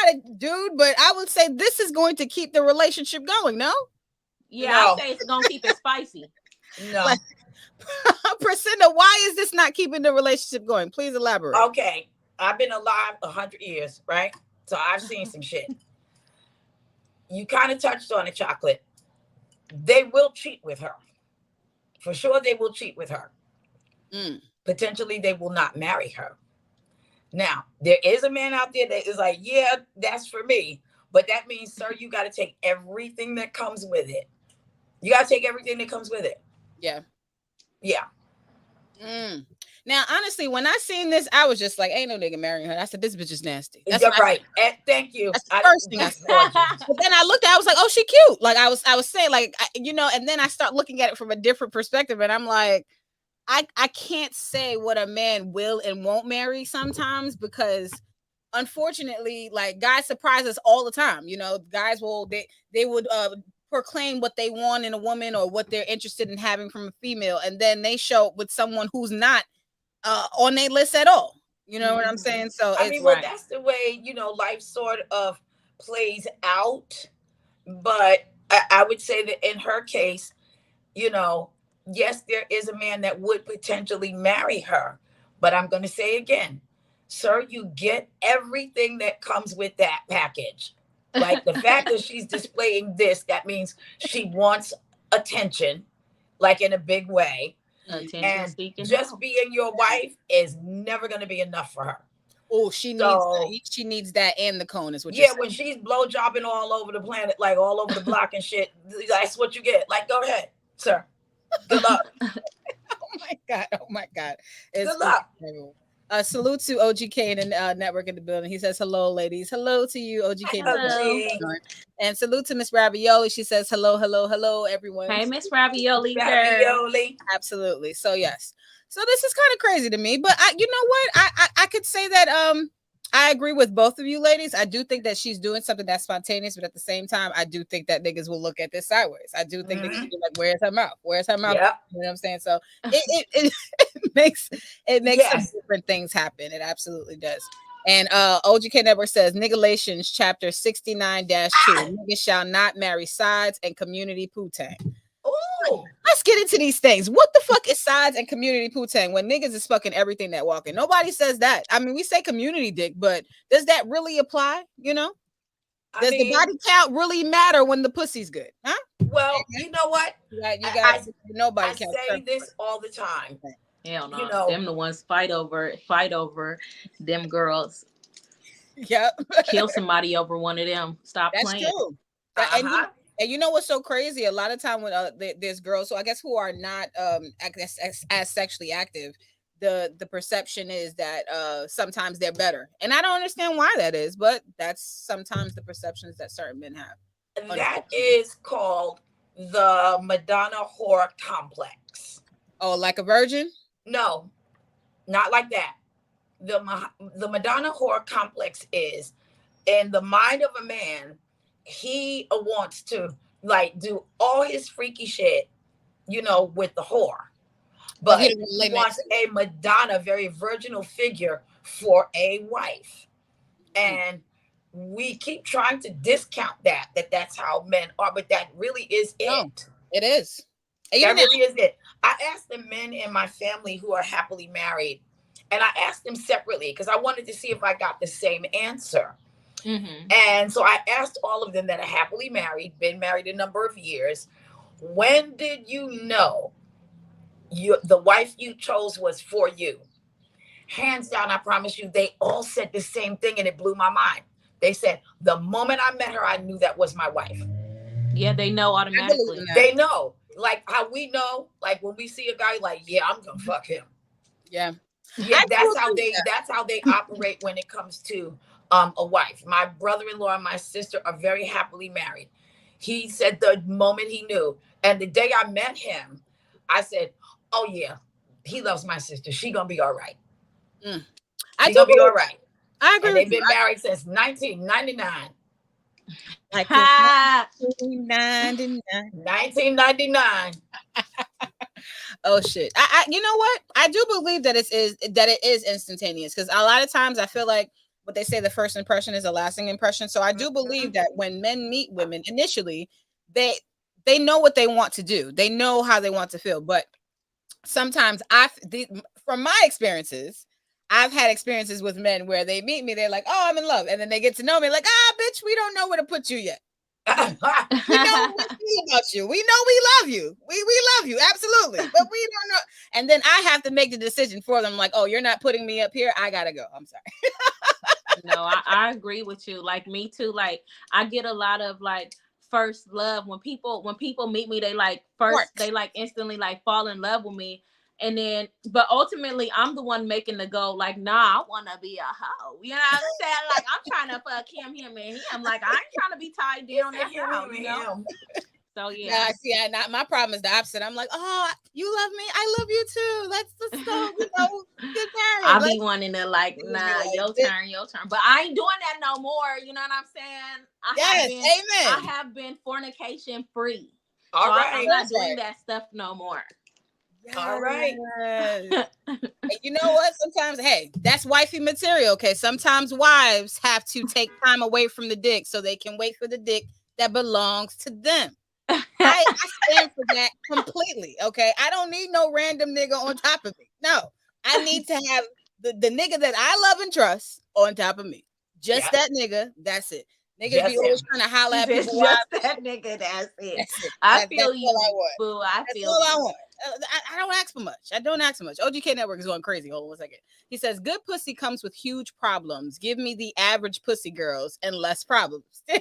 not a dude, but I would say this is going to keep the relationship going. No. Yeah, No. I say it's gonna keep it spicy. No. Like, Priscilla, why is this not keeping the relationship going? Please elaborate. Okay. I've been alive 100 years, right? So I've seen some shit. You kind of touched on it, Chocolate. They will cheat with her. For sure, they will cheat with her. Potentially, they will not marry her. Now, there is a man out there that is like, yeah, that's for me. But that means, sir, you got to take everything that comes with it. You got to take everything that comes with it. Yeah. Yeah. Now, honestly, when I seen this, I was just like, ain't no nigga marrying her. I said, this bitch is nasty. That's right. Thank you. That's the first thing I said. But then I looked at it, I was like, oh, she cute. Like I was saying, like, and then I start looking at it from a different perspective. And I'm like, I can't say what a man will and won't marry sometimes, because unfortunately, like, guys surprise us all the time. Guys they would proclaim what they want in a woman or what they're interested in having from a female, and then they show up with someone who's not on their list at all. You know what I'm saying? So I mean, well, that's the way, life sort of plays out. But I would say that in her case, yes, there is a man that would potentially marry her. But I'm going to say again, sir, you get everything that comes with that package. Like the fact that she's displaying this, that means she wants attention, like in a big way. And just being your wife is never going to be enough for her. Oh, she needs that and the cone is what you're saying. When she's blowjobbing all over the planet, like all over the block and shit, that's what you get. Like, go ahead, sir. Good luck. Oh my God. Good luck. Salute to OGK in the network in the building. He says, hello, ladies. Hello to you, OGK. Hello. And salute to Miss Ravioli. She says, hello, everyone. Hey, Miss Ravioli. Ravioli. Absolutely. So, yes. So this is kind of crazy to me, but you know what? I could say that I agree with both of you ladies. I do think that she's doing something that's spontaneous, but at the same time, I do think that niggas will look at this sideways. I do think they can be like, where's her mouth? Where's her mouth? Yep. You know what I'm saying? So it makes some different things happen. It absolutely does. And OGK Network says, Nigalations chapter 69-2. Niggas shall not marry sides and community poo-tang. Ooh. Let's get into these things. What the fuck is sides and community poo-tang when niggas is fucking everything that walking? Nobody says that. I mean, we say community dick, but does that really apply? Does the body count really matter when the pussy's good? Huh? Well, you know what? Nobody I say this all the time. Hell no. Them the ones fight over them girls. Yep. Kill somebody over one of them. Stop playing. That's true. And you know what's so crazy? A lot of time when there's girls, so I guess who are not as sexually active, the perception is that sometimes they're better, and I don't understand why that is, but that's sometimes the perceptions that certain men have. That is called the Madonna whore complex. Oh, like a virgin? No, not like that. The Madonna whore complex is in the mind of a man. He wants to like do all his freaky shit, with the whore, but he wants a Madonna, very virginal figure for a wife. And we keep trying to discount that's how men are, but that really is it. No, it is. That really is it. I asked the men in my family who are happily married, and I asked them separately because I wanted to see if I got the same answer. Mm-hmm. And so I asked all of them that are happily married, been married a number of years, when did you know the wife you chose was for you? Hands down, I promise you, they all said the same thing, and it blew my mind. They said, the moment I met her, I knew that was my wife. Yeah, they know automatically. They know. Like how we know, like when we see a guy, like, yeah, I'm gonna fuck him. Yeah. Yeah, that's how they operate when it comes to a wife. My brother-in-law and my sister are very happily married. He said the moment he knew, and the day I met him, I said, oh yeah, he loves my sister. She gonna be all right. She gonna be all right. I agree. And they've been married since 1999. Like 1999. Oh shit! I you know what? I do believe that it is instantaneous, because a lot of times I feel like what they say, the first impression is a lasting impression. So I do believe that when men meet women initially, they know what they want to do. They know how they want to feel. But sometimes from my experiences, I've had experiences with men where they meet me, they're like, "Oh, I'm in love," and then they get to know me, like, "Ah, bitch, we don't know where to put you yet. We know what we feel about you. We know we love you. We love you absolutely, but we don't know." And then I have to make the decision for them, like, "Oh, you're not putting me up here. I gotta go. I'm sorry." No, I agree with you. Like me too. Like I get a lot of like first love when people meet me, they like they like instantly like fall in love with me. And then, but ultimately, I'm the one making the goal. Like, nah, I want to be a hoe. You know what I'm saying? Like, I'm trying to fuck him, and him. Like, I ain't trying to be tied down at him, you know? So, yeah. My problem is the opposite. I'm like, "Oh, you love me. I love you too. Let's go, get married." I'll be wanting to like, nah, your turn. But I ain't doing that no more. You know what I'm saying? Amen. I have been fornication free. All right. I'm not doing that stuff no more. Yes. All right. And you know what? Sometimes, hey, that's wifey material. Okay. Sometimes wives have to take time away from the dick so they can wait for the dick that belongs to them. I stand for that completely. Okay. I don't need no random nigga on top of me. No, I need to have the nigga that I love and trust on top of me. Just that nigga. That's it. Niggas be always trying to holler at people. Just that nigga. That's it. I feel you, boo. I feel all I want. I don't ask for much. I don't ask for much. OGK Network is going crazy. Hold on 1 second. He says, "Good pussy comes with huge problems. Give me the average pussy girls and less problems." I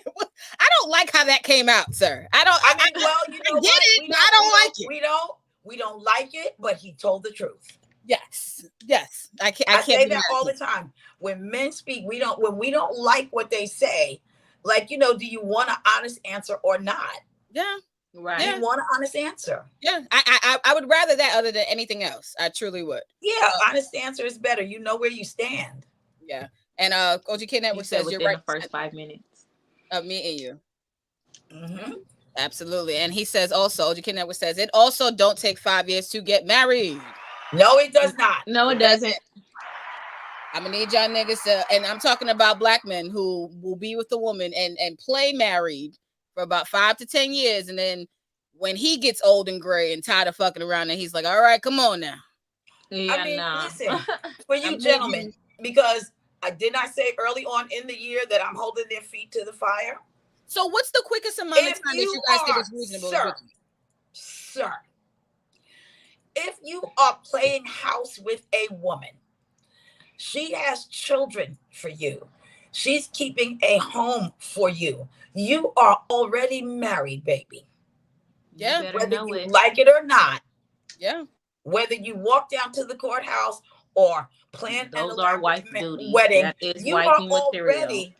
don't like how that came out, sir. I mean, well, you know get it. I don't like it. We don't like it, but he told the truth. Yes. I say that all the time. When men speak, when we don't like what they say, like, do you want an honest answer or not? Yeah. Right. You want an honest answer. Yeah. I would rather that other than anything else. I truly would. Yeah. Honest answer is better. You know where you stand. Yeah. And OGK Network says you're right. The first 5 minutes of me and you. Mm-hmm. Absolutely. And he says also, OGK Network says it also don't take 5 years to get married. No, it does not. No, it doesn't. I'm gonna need y'all niggas to, and I'm talking about black men who will be with the woman and play married for about 5 to 10 years, and then when he gets old and gray and tired of fucking around, and he's like, "All right, come on now." Yeah, listen, for you gentlemen, because I did not say early on in the year that I'm holding their feet to the fire. So what's the quickest amount of time that you guys think is reasonable? Sir, if you are playing house with a woman, she has children for you, she's keeping a home for you, you are already married, baby. Yeah. Whether you like it or not. Yeah. Whether you walk down to the courthouse or plan those are wife duties. Wedding, you are already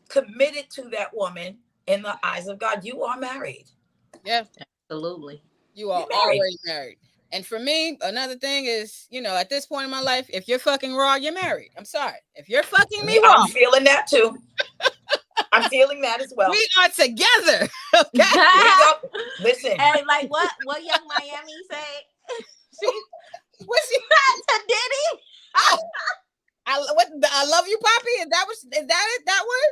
committed to that woman in the eyes of God. You are married. Yeah. Absolutely. You are already married. And for me, another thing is, at this point in my life, if you're fucking raw, you're married. I'm sorry. If you're fucking me raw. I'm feeling that too. I'm feeling that as well. We are together. Okay. Listen. And like what Young Miami said? What's she to Diddy? I love you, Poppy. Is that it? That one?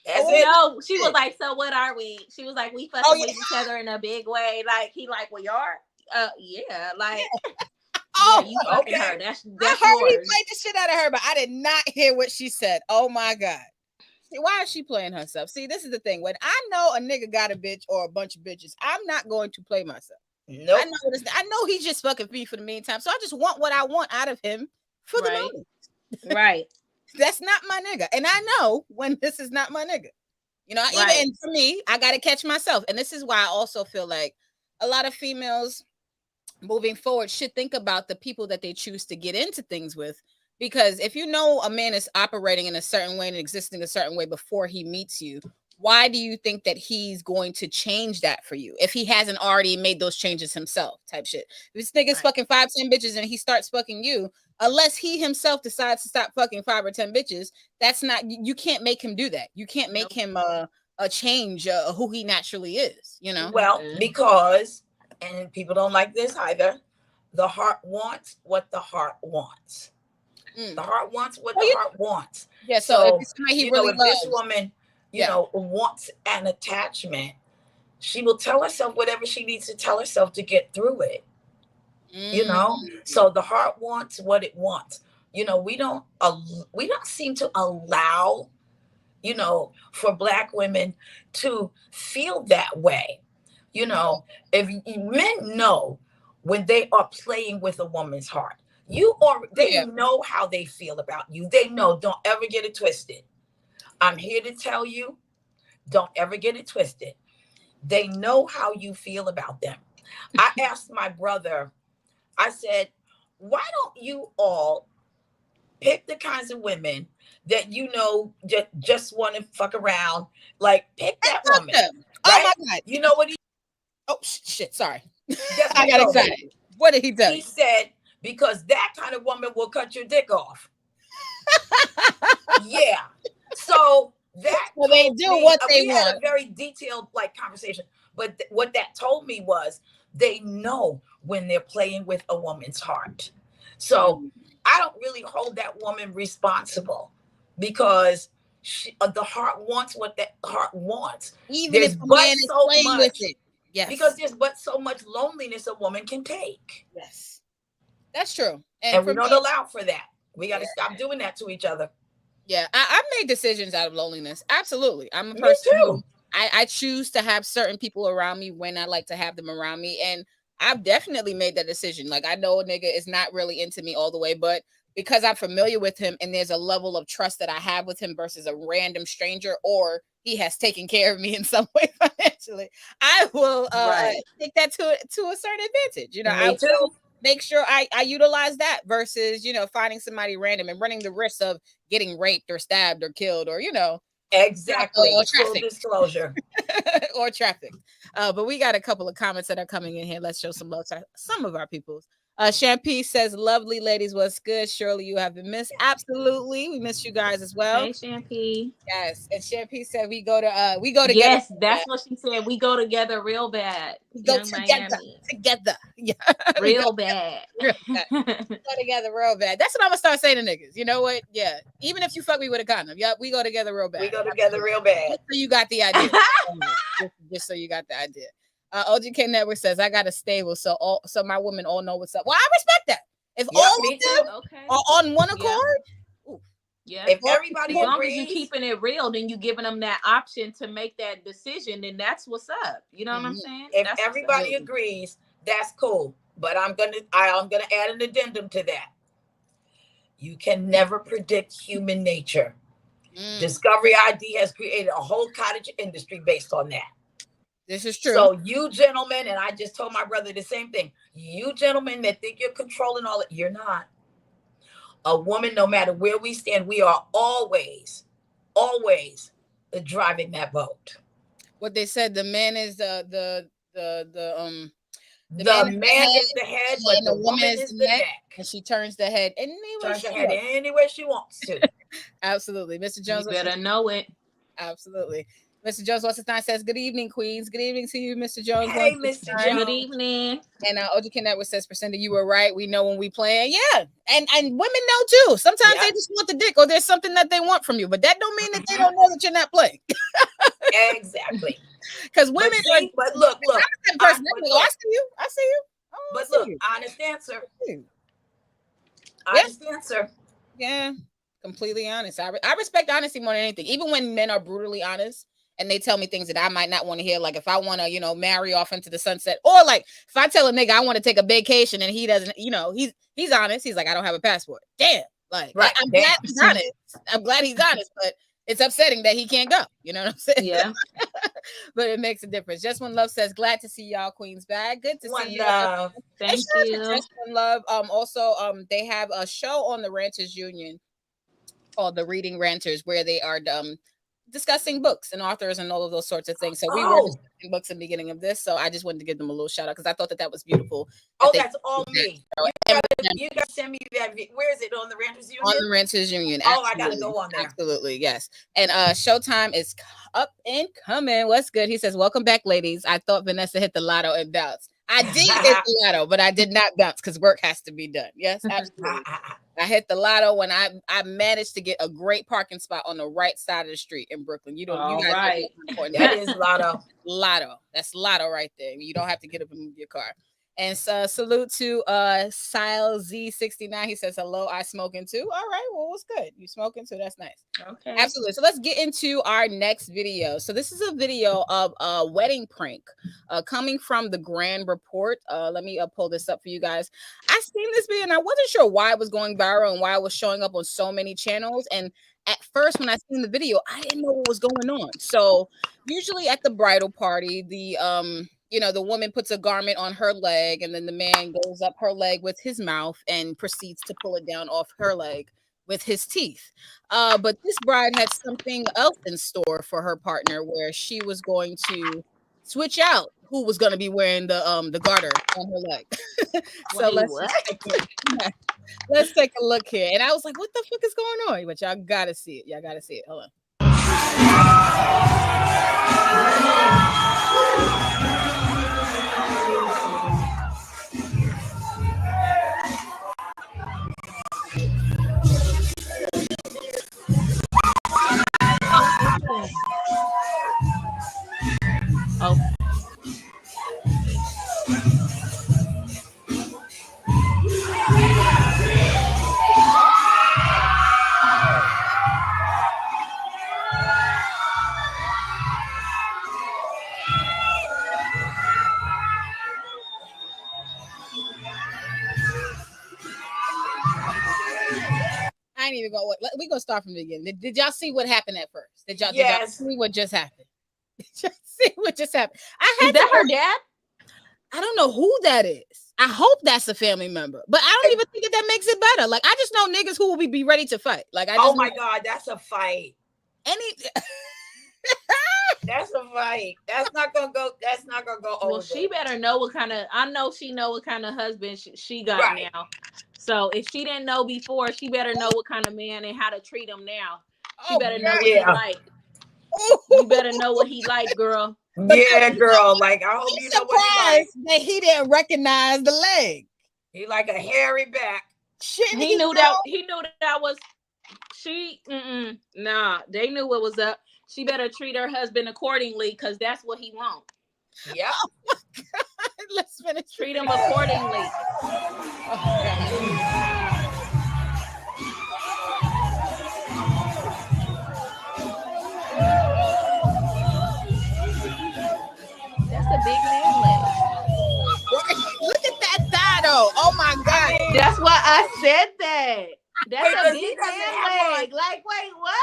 That's it. No, she was like, "So what are we?" She was like, "We fucking with each other in a big way." Like he like, "We are." Yeah, like. Oh, you fucking her. That's I heard yours. He played the shit out of her, but I did not hear what she said. Oh my God. See, why is she playing herself? See, this is the thing. When I know a nigga got a bitch or a bunch of bitches, I'm not going to play myself. Nope. I know he's just fucking me for the meantime. So I just want what I want out of him for the moment. Right. That's not my nigga. And I know when this is not my nigga. And for me, I got to catch myself. And this is why I also feel like a lot of females moving forward should think about the people that they choose to get into things with. Because if you know a man is operating in a certain way and existing a certain way before he meets you, why do you think that he's going to change that for you if he hasn't already made those changes himself? Type shit. If this nigga's fucking 5, 10 bitches and he starts fucking you, unless he himself decides to stop fucking 5 or 10 bitches, you can't make him do that. You can't make him a change who he naturally is, Well, because, and people don't like this either, the heart wants what the heart wants. The heart wants what the heart wants. Yeah. So if it's somebody he really if loves, this woman, wants an attachment, she will tell herself whatever she needs to tell herself to get through it. So the heart wants what it wants. We don't seem to allow, for Black women to feel that way. If men know when they are playing with a woman's heart, they know how they feel about you. They know. Don't ever get it twisted. I'm here to tell you, don't ever get it twisted. They know how you feel about them. I asked my brother, I said, why don't you all pick the kinds of women that just want to fuck around? Like, pick that woman. Right? Oh my God. You know what he... Oh, shit, sorry. I got excited. What did he do? He said, because that kind of woman will cut your dick off. Yeah. So that... Well, they do what they want. We had a very detailed conversation. But what that told me was they know when they're playing with a woman's heart. So I don't really hold that woman responsible because the heart wants what that heart wants. Even if a man is playing with it. Yes. Because there's but so much loneliness a woman can take. Yes. That's true. And we don't allow for that. We got to stop doing that to each other. Yeah. I've made decisions out of loneliness. Absolutely. I'm a person who I choose to have certain people around me when I like to have them around me. And I've definitely made that decision. Like, I know a nigga is not really into me all the way, but because I'm familiar with him and there's a level of trust that I have with him versus a random stranger, or he has taken care of me in some way financially, I will take that to a certain advantage. I will make sure I utilize that versus, finding somebody random and running the risk of getting raped or stabbed or killed or, exactly. Or full disclosure. or traffic. But we got a couple of comments that are coming in here. Let's show some love to some of our peoples. Champagne says, lovely ladies, what's good? Surely you have been missed. Absolutely. We miss you guys as well. Hey, Champagne. Yes. And Champagne said we go together. Yes, that's what she said. We go together real bad. We go together. Yeah. Real bad. Real bad. We go together real bad. That's what I'm gonna start saying to niggas. You know what? Yeah. Even if you fuck me with a condom. Yep, we go together real bad. We go together real bad. Just so you got the idea. just so you got the idea. OGK Network says, I got a stable, so my women all know what's up. Well, I respect that. If all of them are on one accord, if everybody as long as you're keeping it real, then you giving them that option to make that decision, then that's what's up. You know what I'm saying? If everybody agrees, that's cool. But I'm gonna add an addendum to that. You can never predict human nature. Discovery ID has created a whole cottage industry based on that. This is true. So you gentlemen, and I just told my brother the same thing. You gentlemen that think you're controlling all it, you're not. A woman, no matter where we stand, we are always driving that boat. What they said, the man is the man is the head, but the woman is the neck. And she turns the head anywhere she wants to. Absolutely. Mr. Jones, you better know it. Absolutely. Mr. Jones What's his name says, good evening, Queens. Good evening to you, Mr. Jones. Hey, Mr. Jones. Good evening. And OGK Network says, Percenta, you were right. We know when we playing. Yeah. And women know too. Sometimes they just want the dick or there's something that they want from you, but that don't mean that they don't know that you're not playing. Exactly. Because women but look. I see you. But look, honest answer. Honest answer. Yeah. Completely honest. I respect honesty more than anything. Even when men are brutally honest. And they tell me things that I might not want to hear. Like if I want to, marry off into the sunset, or like if I tell a nigga I want to take a vacation and he doesn't, he's honest. He's like, I don't have a passport. Damn. Like, right. I'm glad he's honest. I'm glad he's honest, but it's upsetting that he can't go. You know what I'm saying? Yeah. But it makes a difference. Just One Love says, glad to see y'all Queens back. Good to see you. Thank you. Just One Love. Also, they have a show on the Ranters Union called the Reading Ranters, where they are discussing books and authors and all of those sorts of things. So we were discussing books in the beginning of this. So I just wanted to give them a little shout out because I thought that was beautiful. That's all me. You got to send me that. Where is it? On the Ranters Union? On the Ranters Union. Absolutely. I got to go on there. Absolutely. Yes. And Showtime is up and coming. What's good? He says, welcome back, ladies. I thought Vanessa hit the lotto and bounced. I did hit the lotto, but I did not bounce because work has to be done. Yes, absolutely. I hit the lotto when I managed to get a great parking spot on the right side of the street in Brooklyn. You guys know how important that is lotto. Lotto. That's lotto right there. You don't have to get up and move your car. And so salute to Smilez Z69. He says, hello, I smoking too. All right, well, what's good? You smoking too? That's nice. Okay. Absolutely. So let's get into our next video. So this is a video of a wedding prank coming from the Grand Report. Let me pull this up for you guys. I seen this video and I wasn't sure why it was going viral and why it was showing up on so many channels. And at first, when I seen the video, I didn't know what was going on. So usually at the bridal party, the the woman puts a garment on her leg and then the man goes up her leg with his mouth and proceeds to pull it down off her leg with his teeth. But this bride had something else in store for her partner where she was going to switch out who was going to be wearing the garter on her leg. So let's take a look here. And I was like, what the fuck is going on? But y'all gotta see it. Y'all gotta see it. Hold on. Oh. I ain't even go. We gonna start from the beginning. Did y'all see what happened at first? Did y'all see what just happened? Did y'all see what just happened? Is that her dad? I don't know who that is. I hope that's a family member, but I don't even think that makes it better. Like I just know niggas who will be ready to fight. Like I just oh my god, that's a fight. That's a fight. That's not gonna go. That's not gonna go over. Well, she better know what kind of. I know she know what kind of husband she got now. So if she didn't know before, she better know what kind of man and how to treat him now. She better know what he like. You better know what he like, girl. Yeah, girl. Like I hope you know what he like. That he didn't recognize the leg. He like a hairy back. Shit, he knew that. He knew that was she. Nah, they knew what was up. She better treat her husband accordingly because that's what he wants. Yep. Oh my God. Let's finish. Treat him accordingly. That's a big man leg. Look at that thigh though. Oh my God. That's why I said that. That's a big man leg. Like, wait, what?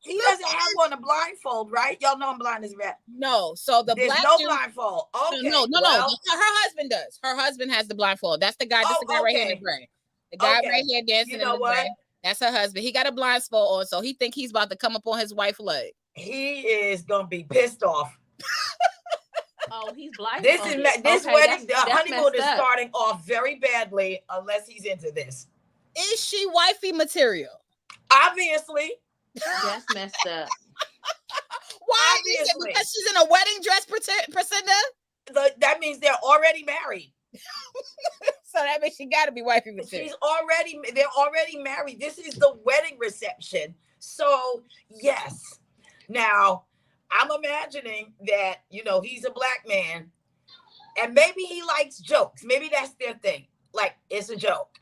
He doesn't have on a blindfold, right? Y'all know I'm blind as a rat. No, so there's no blindfold. Okay. No. Her husband does. Her husband has the blindfold. That's the guy. That's the guy right here in the gray. The guy right here dancing in the gray. That's her husband. He got a blindfold on, so he think he's about to come up on his wife's leg. He is gonna be pissed off. Oh, he's blindfolded. This wedding. The honeymoon is starting off very badly unless he's into this. Is she wifey material? Obviously. That's messed up. Why? Is it because she's in a wedding dress, Priscilla? That means they're already married. So that means she got to be wifey material. They're already married. This is the wedding reception. So yes. Now I'm imagining that he's a black man, and maybe he likes jokes. Maybe that's their thing. Like it's a joke.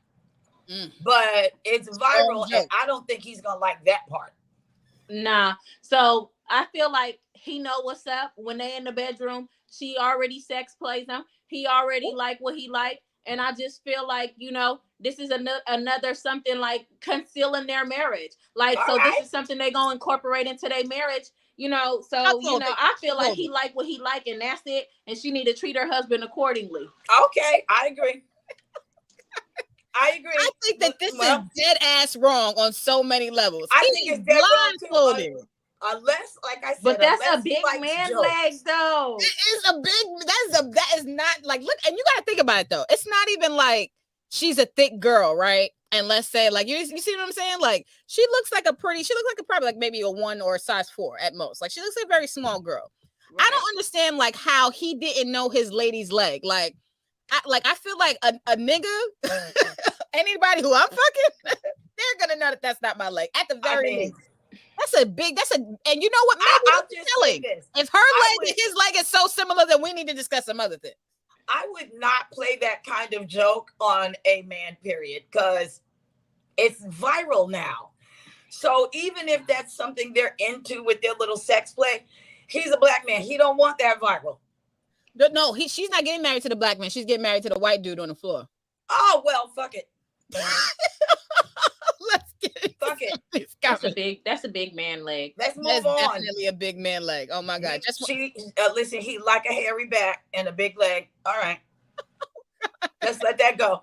But it's viral, and I don't think he's gonna like that part. Nah. So I feel like he know what's up when they in the bedroom. She already sex plays him. He already like what he like, and I just feel like this is another something like concealing their marriage. Like this is something they gonna incorporate into their marriage. I feel like he like what he like, and that's it. And she need to treat her husband accordingly. Okay, I agree. I think that this is dead ass wrong on so many levels. I think it's dead wrong too. Unless, like I said, but that's a big man leg, though. It is a big. That is not like look, and you got to think about it though. It's not even like she's a thick girl, right? And let's say like you see what I'm saying? Like she looks like probably like maybe a 1 or a size 4 at most. Like she looks like a very small girl. Right. I don't understand like how he didn't know his lady's leg. I feel like a nigga anybody who I'm fucking, they're gonna know that that's not my leg. At the very least. And you know what? Maybe I'll just say this. If her leg and his leg is so similar, then we need to discuss some other things. I would not play that kind of joke on a man, period, because it's viral now. So even if that's something they're into with their little sex play, he's a black man. He don't want that viral. No, she's not getting married to the black man. She's getting married to the white dude on the floor. Oh, well, fuck it. Let's get it. Fuck it. That's a big man leg. Let's move on. Definitely a big man leg. Oh my God. Listen, he like a hairy back and a big leg. All right. Let's let that go.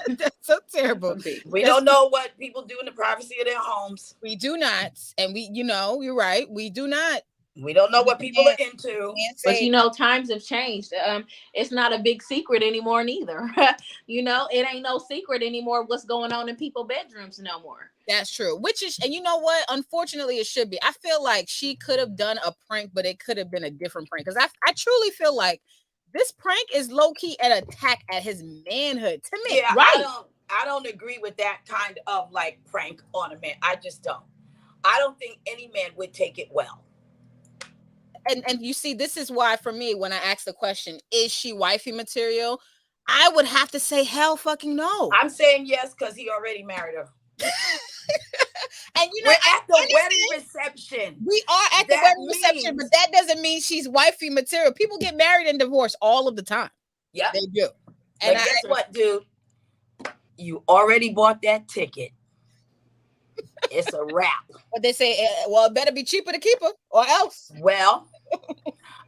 That's so terrible. We don't know what people do in the privacy of their homes. We do not. And you're right. We do not. We don't know what people are into. But times have changed. It's not a big secret anymore neither. It ain't no secret anymore what's going on in people's bedrooms no more. That's true. And you know what? Unfortunately, it should be. I feel like she could have done a prank, but it could have been a different prank. Because I truly feel like this prank is low-key an attack at his manhood. To me, yeah, right? I don't agree with that kind of like prank on a man. I just don't. I don't think any man would take it well. And you see, this is why for me, when I ask the question, is she wifey material? I would have to say hell fucking no. I'm saying yes because he already married her. And we're at the wedding reception. We are at the wedding reception, but that doesn't mean she's wifey material. People get married and divorced all of the time. Yeah, they do. And guess what, dude? You already bought that ticket. It's a wrap. But they say, well, it better be cheaper to keep her or else. Well,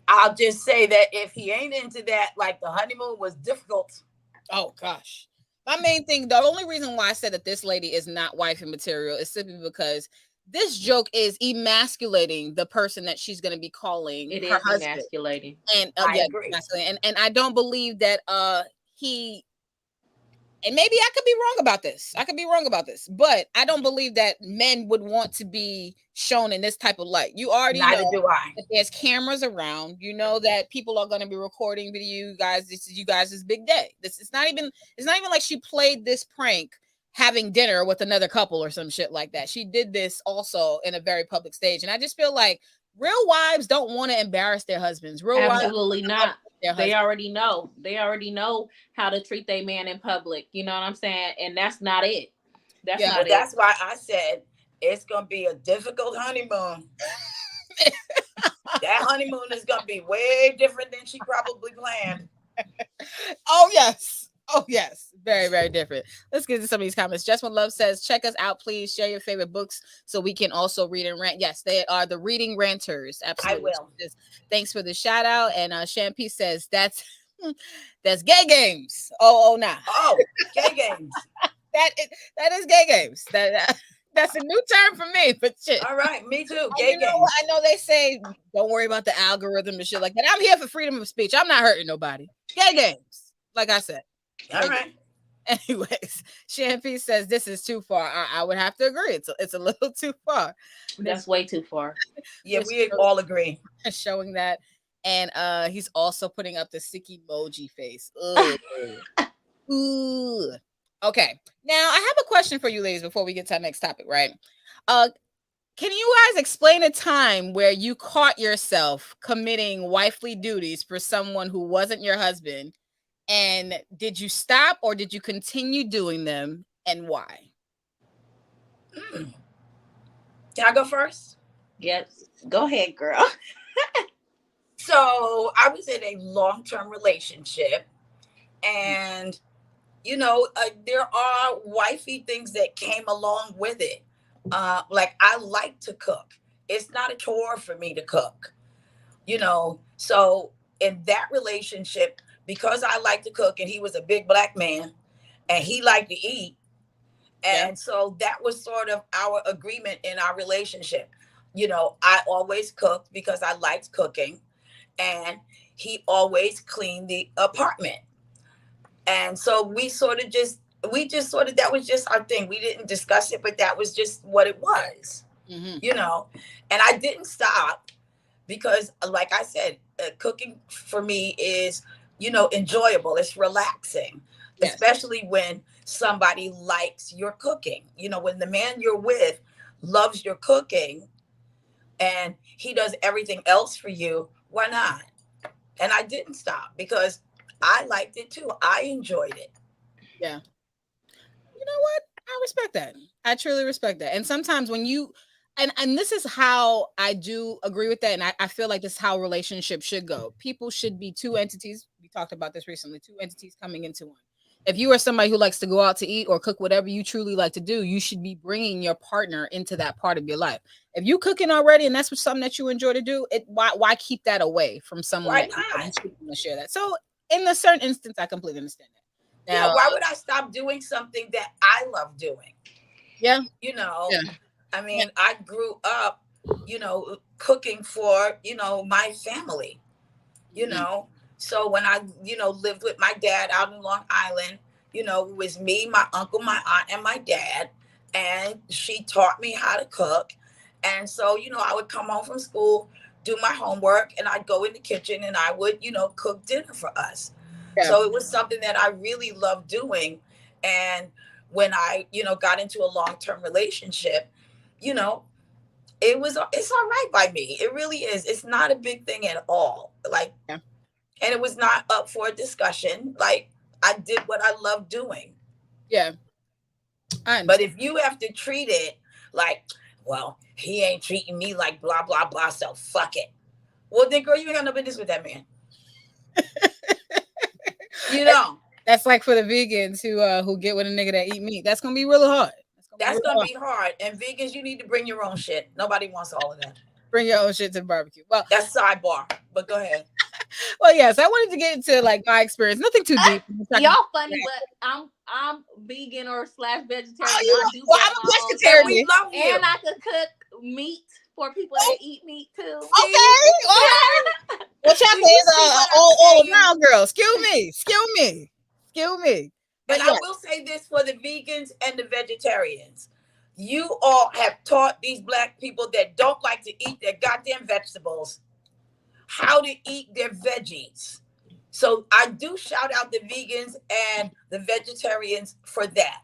I'll just say that if he ain't into that, like the honeymoon was difficult. Oh, gosh. My main thing, the only reason why I said that this lady is not wifey material is simply because this joke is emasculating the person that she's going to be calling her husband. Emasculating. And I agree. And I don't believe that and maybe I could be wrong about this. But I don't believe that men would want to be shown in this type of light. You already know that there's cameras around. You know that people are going to be recording with you guys. This is you guys' big day. It's not even like she played this prank having dinner with another couple or some shit like that. She did this also in a very public stage. And I just feel like real wives don't want to embarrass their husbands. Absolutely not. They already know. They already know how to treat their man in public. You know what I'm saying? And that's not it. That's why I said it's gonna be a difficult honeymoon. That honeymoon is gonna be way different than she probably planned. Oh yes, very, very different. Let's get into some of these comments. Just One Love says, check us out, please. Share your favorite books so we can also read and rant. Yes, they are the reading ranters. Absolutely. I will. Thanks for the shout out. And Shampoo says that's gay games. Oh, nah. Oh, gay games. that is gay games. That's a new term for me, but shit. All right, me too. Gay games. I know they say don't worry about the algorithm and shit like that. I'm here for freedom of speech. I'm not hurting nobody. Gay games, like I said. All right. Anyways, Shampoo says this is too far. I would have to agree. It's a little too far. That's way too far. Yeah, we all agree. Showing that. And he's also putting up the sick emoji face. Ooh. Okay. Now I have a question for you ladies before we get to our next topic, right? Can you guys explain a time where you caught yourself committing wifely duties for someone who wasn't your husband? And did you stop or did you continue doing them, and why? Can I go first? Yes. Go ahead, girl. So I was in a long-term relationship, and there are wifey things that came along with it. Like I like to cook. It's not a chore for me to cook, So in that relationship, because I like to cook and he was a big black man and he liked to eat. And so that was sort of our agreement in our relationship. I always cooked because I liked cooking, and he always cleaned the apartment. And so that was just our thing. We didn't discuss it, but that was just what it was, and I didn't stop because, like I said, cooking for me is, enjoyable. It's relaxing, especially when somebody likes your cooking. You know, when the man you're with loves your cooking and he does everything else for you, why not? And I didn't stop because I liked it too. I enjoyed it. Yeah. You know what? I respect that. I truly respect that. And sometimes when you and this is how I do agree with that. And I feel like this is how relationships should go. People should be two entities. We talked about this recently, two entities coming into one. If you are somebody who likes to go out to eat or cook whatever you truly like to do, you should be bringing your partner into that part of your life. If you cooking already and that's something that you enjoy to do, why keep that away from someone Why that you not? should want to share that? So in a certain instance, I completely understand that. Yeah, Now, why would I stop doing something that I love doing? yeah, You know, yeah, I yeah. mean, I grew up, cooking for, my family, you Mhm. know. So when I, lived with my dad out in Long Island, it was me, my uncle, my aunt, and my dad. And she taught me how to cook. And so, I would come home from school, do my homework, and I'd go in the kitchen and I would, cook dinner for us. Yeah. So it was something that I really loved doing. And when I, got into a long-term relationship, you know, it's all right by me. It really is. It's not a big thing at all. Like, Yeah. and it was not up for a discussion. Like, I did what I love doing. Yeah. I But understand. if you have to treat it like, well, he ain't treating me like blah blah blah, so fuck it. Well, then, girl, you ain't got no business with that man. You know, That's like for the vegans who get with a nigga that eat meat. That's gonna be really hard. That's gonna be that's really gonna hard. be hard. And vegans, you need to bring your own shit. Nobody wants all of that. Bring your own shit to the barbecue. Well, That's sidebar. But go ahead. well, yes, I wanted to get into like my experience. Nothing too deep. Y'all funny, but I'm vegan or slash vegetarian. Oh, And you I know, do well, bake I'm my a own And pescatarian. we food, love you. and I could cook meat for people Oh, that eat meat too. See? okay. All right. Well, chocolate Do you is see what I'm all saying? around, girl. Excuse me. Excuse me. Excuse me. But But I yeah, will say this for the vegans and the vegetarians. You all have taught these black people that don't like to eat their goddamn vegetables how to eat their veggies. So I do shout out the vegans and the vegetarians for that.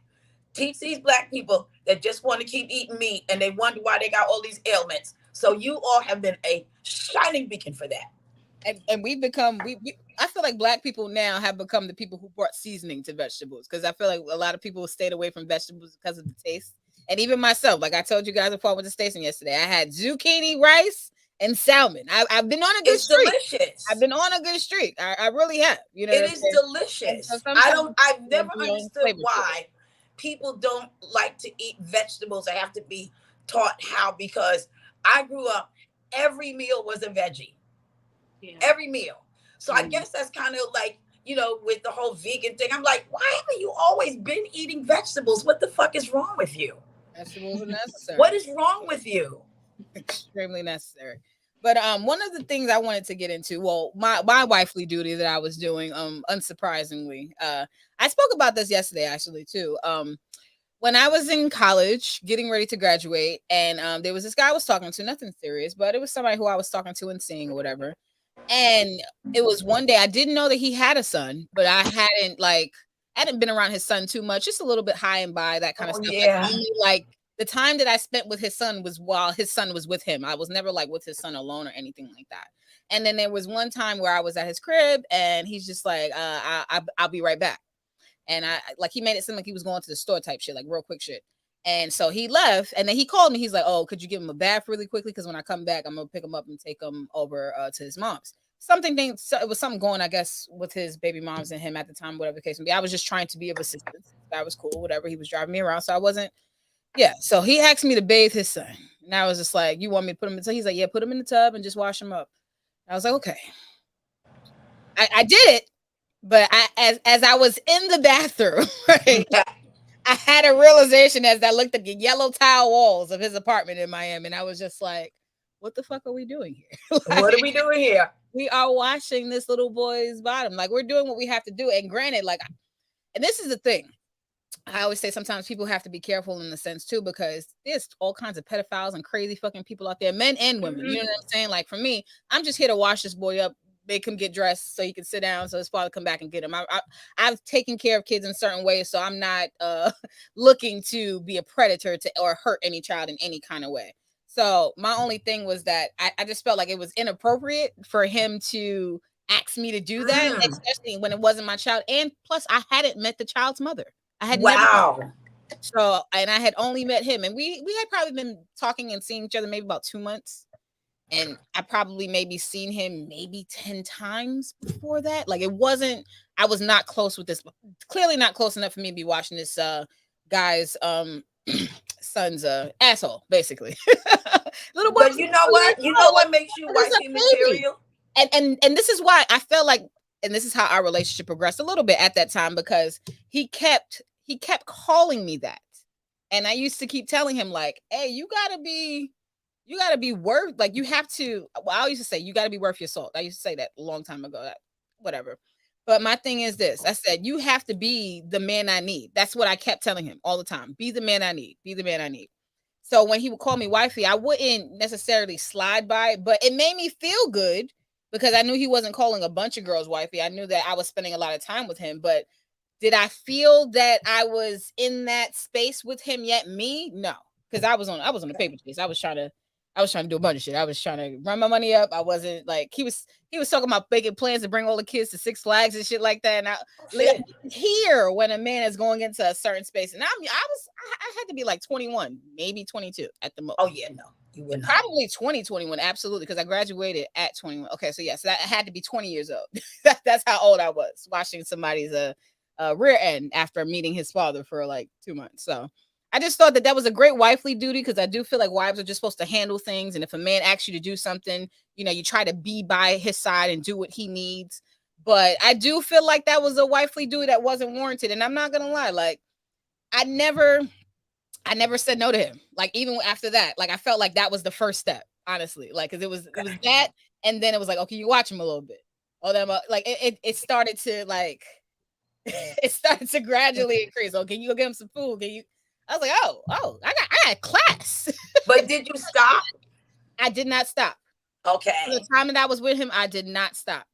Teach these black people that just want to keep eating meat and they wonder why they got all these ailments. So you all have been a shining beacon for that. and we've become we I feel like black people now have become the people who brought seasoning to vegetables because I feel like a lot of people stayed away from vegetables because of the taste. And even myself, like I told you guys before I went to station yesterday, I had zucchini, rice, and salmon. I've been on a good It's streak. I've delicious. been on a good streak. I really have. You know what It I'm is saying? And so delicious. sometimes I've you know, never do your own understood flavor to it. why people don't like to eat vegetables. I have to be taught how because I grew up, every meal was a veggie. Yeah. Every meal. So I Mm. guess that's kind of like, with the whole vegan thing. I'm like, why haven't you always been eating vegetables? What the fuck is wrong with you? Vegetables are necessary. What is wrong with you? Extremely necessary. But one of the things I wanted to get into, well, my wifely duty that I was doing, unsurprisingly, I spoke about this yesterday actually too. When I was in college, getting ready to graduate, and there was this guy I was talking to, nothing serious, but it was somebody who I was talking to and seeing or whatever. And it was one day I didn't know that he had a son, but I hadn't been around his son too much, just a little bit high and by that kind of Oh stuff. yeah. Like the time that I spent with his son was while his son was with him. I was never like with his son alone or anything like that. And then there was one time where I was at his crib and he's just like, I'll be right back. And I like he made it seem like he was going to the store type shit, like real quick shit. And so he left, and then he called me. He's like, "Oh, could you give him a bath really quickly? Because when I come back, I'm gonna pick him up and take him over to his mom's." So it was something going, I guess, with his baby moms and him at the time, whatever the case may be. I was just trying to be of assistance. That was cool, whatever. He was driving me around, so I wasn't. Yeah. So he asked me to bathe his son, and I was just like, "You want me to put him in?" So he's like, "Yeah, put him in the tub and just wash him up." I was like, "Okay." I did it, but as I was in the bathroom, right, I had a realization as I looked at the yellow tile walls of his apartment in Miami, and I was just like, "What the fuck are we doing here?" What are we doing here? We are washing this little boy's bottom. Like we're doing what we have to do. And granted, like, and this is the thing. I always say sometimes people have to be careful in the sense too, because there's all kinds of pedophiles and crazy fucking people out there, men and women. You know what I'm saying? Like for me, I'm just here to wash this boy up, make him get dressed so he can sit down so his father come back and get him. I've taken care of kids in certain ways, so I'm not looking to be a predator to or hurt any child in any kind of way. So my only thing was that I just felt like it was inappropriate for him to ask me to do that, especially when it wasn't my child. And plus, I hadn't met the child's mother. I had never. So, and I had only met him, and we had probably been talking and seeing each other maybe about 2 months. And I probably maybe seen him maybe 10 times before that. Like, it wasn't, I was not close with this, clearly not close enough for me to be watching this guy's son's asshole, basically. Little boy, but you know what? You know what makes you wifey material? And this is why I felt like, and this is how our relationship progressed a little bit at that time, because he kept calling me that. And I used to keep telling him, like, hey, you gotta be worth, like, you have to, well, I used to say, you gotta be worth your salt. I used to say that a long time ago, whatever. But my thing is this, I said, you have to be the man I need. That's what I kept telling him all the time. Be the man I need. Be the man I need. So when he would call me wifey, I wouldn't necessarily slide by it, but it made me feel good because I knew he wasn't calling a bunch of girls wifey. I knew that I was spending a lot of time with him, but did I feel that I was in that space with him yet? Me? No. Because I was on the paper chase. I was trying to do a bunch of shit. I was trying to run my money up. I wasn't like, he was talking about making plans to bring all the kids to Six Flags and shit like that. And I here when a man is going into a certain space, and I had to be like 21, maybe 22 at the most. Oh yeah, no, you wouldn't. Probably 21, absolutely, because I graduated at 21. Okay, so yeah, so that I had to be 20 years old. That's how old I was watching somebody's rear end after meeting his father for like 2 months. So I just thought that was a great wifely duty, because I do feel like wives are just supposed to handle things. And if a man asks you to do something, you know, you try to be by his side and do what he needs. But I do feel like that was a wifely duty that wasn't warranted. And I'm not going to lie, like, I never said no to him. Like, even after that, like, I felt like that was the first step, honestly. Like, because it was that. And then it was like, okay, you watch him a little bit. Oh, then like it started to like, it started to gradually increase. Oh, can you go get him some food? Can you? I was like, oh, I got class. But did you stop? I did not stop. Okay. For the time that I was with him, I did not stop.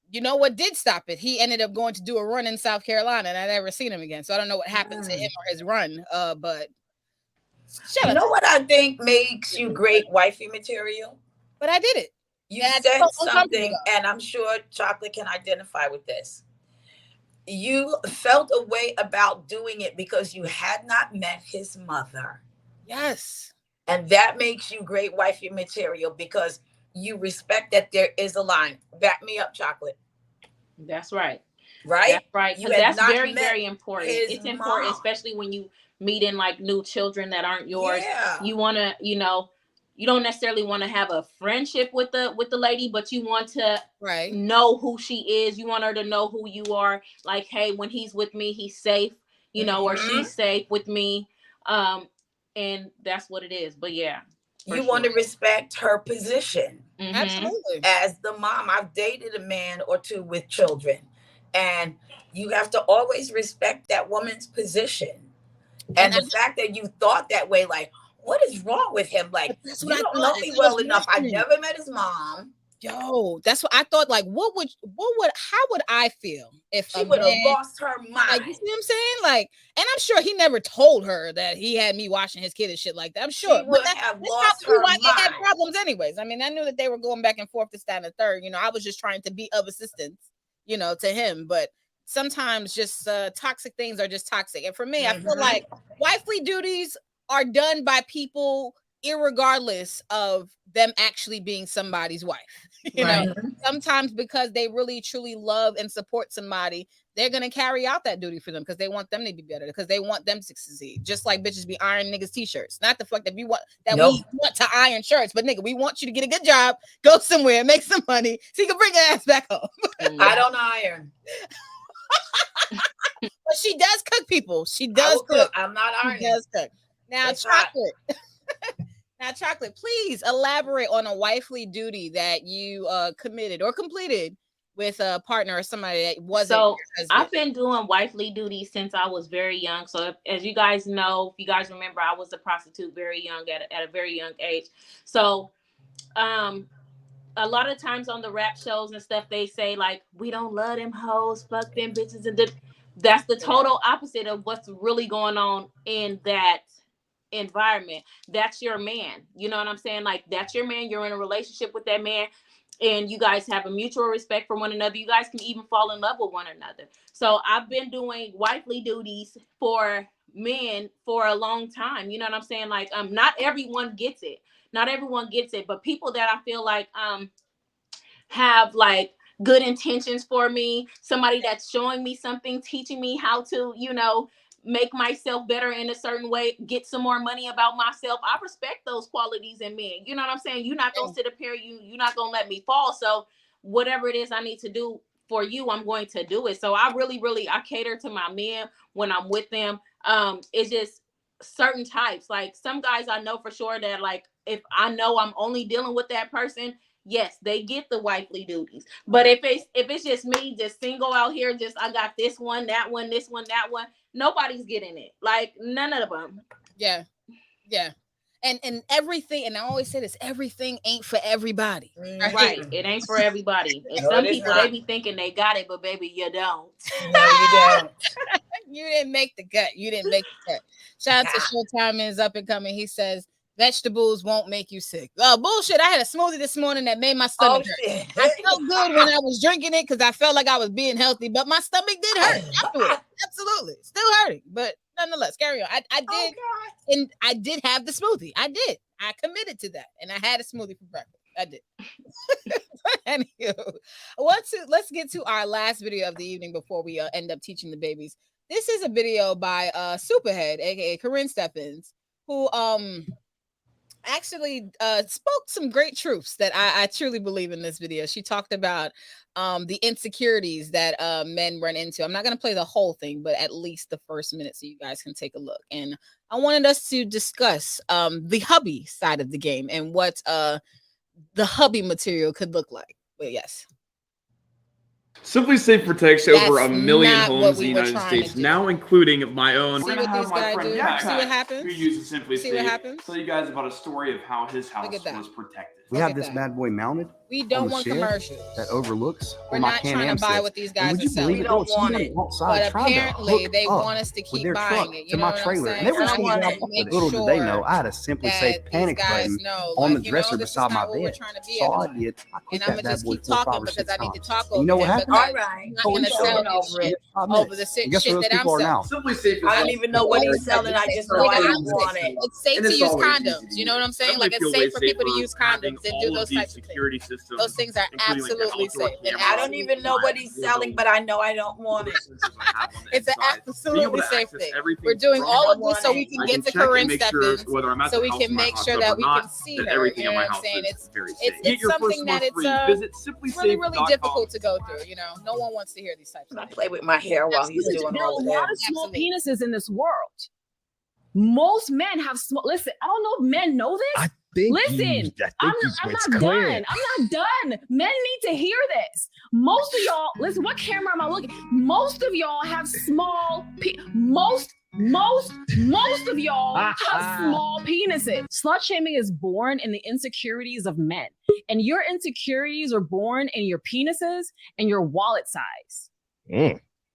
You know what did stop it? He ended up going to do a run in South Carolina, and I never seen him again. So I don't know what happened to him or his run. But you know what I think makes you great wifey material? But I did it. You said something, and I'm sure Chocolate can identify with this. You felt a way about doing it because you had not met his mother. Yes. And that makes you great wifey material because you respect that there is a line. Back me up, Chocolate. That's right. Right? That's right. Because that's very, very important. It's important, especially when you meet in like new children that aren't yours. Yeah. You want to, you know, you don't necessarily want to have a friendship with the lady, but you want to know who she is. You want her to know who you are. Like, hey, when he's with me, he's safe, you know, or she's safe with me. And that's what it is. But yeah. You want to respect her position. Absolutely. As the mom, I've dated a man or two with children. And you have to always respect that woman's position. And the fact that you thought that way, like, what is wrong with him? Like, you don't know me well enough. I never met his mom. Yo, that's what I thought. Like, how would I feel if she would have lost her mind? Like, you see what I'm saying? Like, and I'm sure he never told her that he had me watching his kid and shit like that. I'm sure. She would have lost her mind. They had problems anyways. I mean, I knew that they were going back and forth, this, that, and the third. You know, I was just trying to be of assistance, you know, to him. But sometimes just toxic things are just toxic. And for me, I feel like wifely duties are done by people irregardless of them actually being somebody's wife. You know, sometimes because they really truly love and support somebody, they're gonna carry out that duty for them because they want them to be better, because they want them to succeed. Just like bitches be iron niggas t-shirts. Not the fuck that we want we want to iron shirts, but nigga, we want you to get a good job, go somewhere, make some money, so you can bring your ass back home. I don't iron. But she does cook, people. She does cook. I'm not ironing. She does cook. Now, Chocolate. Now, Chocolate, please elaborate on a wifely duty that you committed or completed with a partner or somebody that wasn't. So I've been doing wifely duty since I was very young. So as you guys know, if you guys remember, I was a prostitute very young at a very young age. So a lot of times on the rap shows and stuff, they say like, we don't love them hoes, fuck them bitches, and that's the total opposite of what's really going on in that environment. That's your man. You know what I'm saying? Like, that's your man. You're in a relationship with that man, and you guys have a mutual respect for one another. You guys can even fall in love with one another. So I've been doing wifely duties for men for a long time. You know what I'm saying? Like, not everyone gets it. Not everyone gets it, but people that I feel like have like good intentions for me, somebody that's showing me something, teaching me how to, you know, make myself better in a certain way, get some more money about myself. I respect those qualities in men. You know what I'm saying? You're not gonna sit up here, you're not gonna let me fall. So whatever it is I need to do for you, I'm going to do it. So I really I cater to my men when I'm with them. It's just certain types. Like some guys I know for sure that like, if I know I'm only dealing with that person, yes, they get the wifely duties. But if it's just me, just single out here, just I got this one, that one, this one, that one, nobody's getting it. Like none of them. Yeah. And everything, and I always say this, everything ain't for everybody. Right. It ain't for everybody. And some people they be thinking they got it, but baby, you don't. No, you don't. You didn't make the cut. Shout out to Showtime is up and coming. He says vegetables won't make you sick. Bullshit. I had a smoothie this morning that made my stomach hurt. I felt good when I was drinking it because I felt like I was being healthy, but my stomach did hurt afterwards. Absolutely. Still hurting. But nonetheless, carry on. I did, and I did have the smoothie. I did. I committed to that. And I had a smoothie for breakfast. I did. Anywho, let's get to our last video of the evening before we end up teaching the babies. This is a video by Superhead, aka Corinne Stephens, who actually spoke some great truths that I truly believe in this video. She talked about the insecurities that men run into. I'm not going to play the whole thing, but at least the first minute so you guys can take a look. And I wanted us to discuss the hubby side of the game and what the hubby material could look like. But yes. Simply Safe protects over 1 million homes in the United States, now including my own. See what these guys do? See what happens? Who uses Simply See Safe. what happens? Tell you guys about a story of how his house was protected. We have this bad boy mounted. We don't want commercials that overlooks. We're not trying to buy what these guys are selling. We don't want it. But apparently they want us to keep buying it. You know what I'm saying? I want to make sure little did they know I had a Simply Safe panic button on the dresser beside my bed. So all I did, I and clicked I'm that gonna bad just boy keep 4, 5, talking or 6 because I need to times. talk over You know what happened? All right. I'm not gonna sell it over the shit that I'm selling. Simply Safe. I don't even know what he's selling. I just know I don't want it. It's safe to use condoms. You know what I'm saying? Like it's safe for people to use condoms and do those types of things. Those things are absolutely safe. And I don't even know what he's selling, but I know I don't want it. It's an absolutely safe thing. We're doing all of this so we can get to Corinne Stephens, so we can make sure that we can see her. You know what I'm saying? It's something that it's really difficult to go through. You know, no one wants to hear these types of I things. play with my hair while he's doing all of There are a lot that. of small penises in this world. Most men have small. Listen, I don't know if men know this. Listen, I'm not done. I'm not done. Men need to hear this. Most of y'all, listen, what camera am I looking? Most of y'all have small, most of y'all have small penises. Slut shaming is born in the insecurities of men. And your insecurities are born in your penises and your wallet size.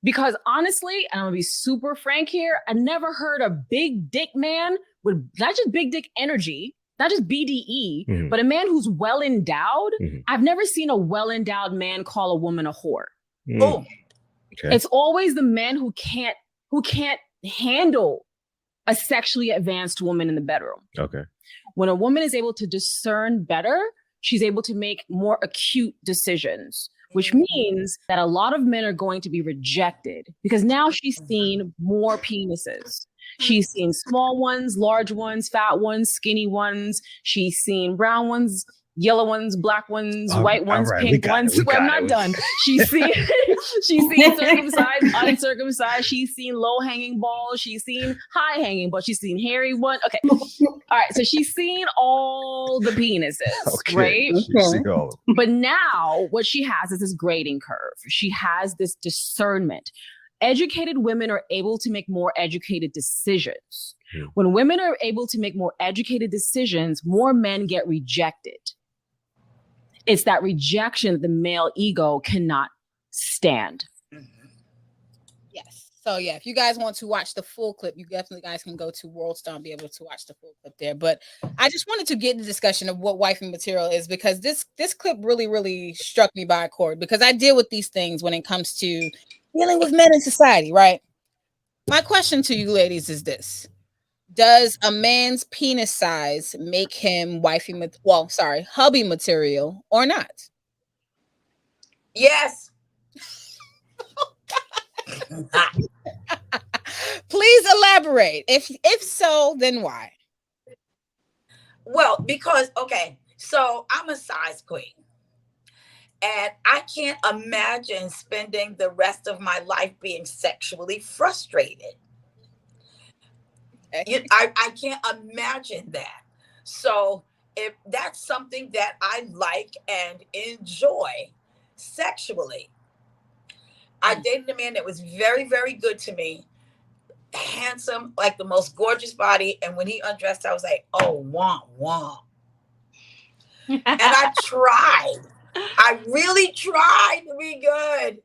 Because honestly, and I'm gonna be super frank here, I never heard a big dick man with not just big dick energy, not just BDE, but a man who's well endowed. I've never seen a well endowed man call a woman a whore. Oh, It's always the men who can't handle a sexually advanced woman in the bedroom. Okay. When a woman is able to discern better, she's able to make more acute decisions, which means that a lot of men are going to be rejected because now she's seen more penises. She's seen small ones, large ones, fat ones, skinny ones. She's seen brown ones, yellow ones, black ones, white ones, pink ones. Well, I'm not done. She's seen circumcised, uncircumcised. She's seen low-hanging balls. She's seen high-hanging balls. She's seen hairy one. Okay. All right. So she's seen all the penises, right? But now what she has is this grading curve. She has this discernment. Educated women are able to make more educated decisions. When women are able to make more educated decisions, more men get rejected. It's that rejection the male ego cannot stand. Yes. So yeah, if you guys want to watch the full clip, you definitely guys can go to WorldStar and be able to watch the full clip there. But I just wanted to get the discussion of what wifey material is, because this clip really struck me by a chord, because I deal with these things when it comes to dealing with men in society, right? My question to you ladies is this: does a man's penis size make him hubby material or not? Yes. Please elaborate. If so, then why? Well, because so I'm a size queen, and I can't imagine spending the rest of my life being sexually frustrated. I can't imagine that. So if that's something that I like and enjoy sexually, I dated a man that was very, very good to me, handsome, like the most gorgeous body. And when he undressed, I was like, oh, womp, womp. And I tried. I really tried to be good.